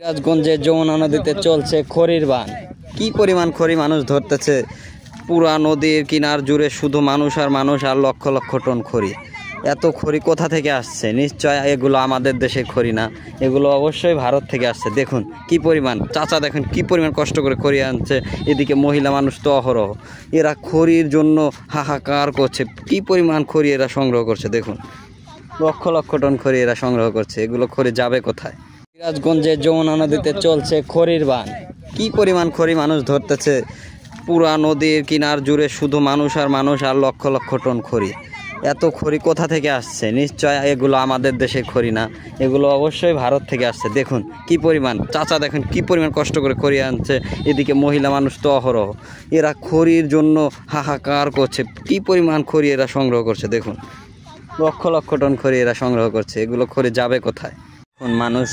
সিরাজগঞ্জে যমুনা নদীতে চলছে খড়ির বান। কি পরিমাণ খড়ি মানুষ ধরতেছে, পুরা নদীর কিনার জুড়ে শুধু মানুষ আর মানুষ আর লক্ষ লক্ষ টন খড়ি। এত খড়ি কোথা থেকে আসছে? নিশ্চয় এগুলো আমাদের দেশের খড়ি না, এগুলো অবশ্যই ভারত থেকে আসছে। দেখুন কি পরিমাণ, চাচা দেখুন কি পরিমাণ কষ্ট করে খড়ি আনছে। এদিকে মহিলা মানুষ তো অহরহ, এরা খড়ির জন্য হাহাকার করছে। কি পরিমাণ খড়ি এরা সংগ্রহ করছে, দেখুন লক্ষ লক্ষ টন খড়ি এরা সংগ্রহ করছে। এগুলো খড়ি যাবে কোথায়? সিরাজগঞ্জে যমুনা নদীতে চলছে খড়ির বান। কি পরিমাণ খড়ি মানুষ ধরতেছে, পুরা নদীর কিনার জুড়ে শুধু মানুষ আর মানুষ আর লক্ষ লক্ষ টন খড়ি। এত খড়ি কোথা থেকে আসছে? নিশ্চয় এগুলো আমাদের দেশের খড়ি না, এগুলো অবশ্যই ভারত থেকে আসছে। দেখুন কি পরিমাণ, চাচা দেখুন কি পরিমাণ কষ্ট করে খড়ি আনছে। এদিকে মহিলা মানুষ তো অহরহ, এরা খড়ির জন্য হাহাকার করছে। কি পরিমাণ খড়ি এরা সংগ্রহ করছে, দেখুন লক্ষ লক্ষ টন খড়ি এরা সংগ্রহ করছে। এগুলো খড়ি যাবে কোথায়? এখন মানুষ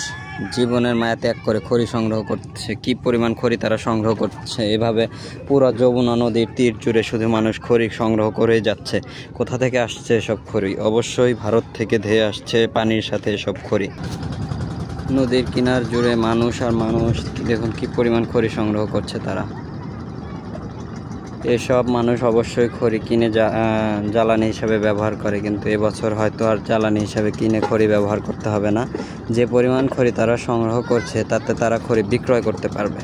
জীবনের মায়া ত্যাগ করে খড়ি সংগ্রহ করছে। কি পরিমাণ খড়ি তারা সংগ্রহ করছে, এভাবে পুরো যমুনা নদীর তীর জুড়ে শুধু মানুষ খড়ি সংগ্রহ করেই যাচ্ছে। কোথা থেকে আসছে এসব খড়ি? অবশ্যই ভারত থেকে ধেয়ে আসছে পানির সাথে এসব খড়ি। নদীর কিনার জুড়ে মানুষ আর মানুষ, দেখুন কি পরিমাণ খড়ি সংগ্রহ করছে তারা। এসব মানুষ অবশ্যই খড়ি কিনে জ্বালানি হিসাবে ব্যবহার করে, কিন্তু এবছর হয়তো আর জ্বালানি হিসাবে কিনে খড়ি ব্যবহার করতে হবে না। যে পরিমাণ খড়ি তারা সংগ্রহ করছে তাতে তারা খড়ি বিক্রয় করতে পারবে।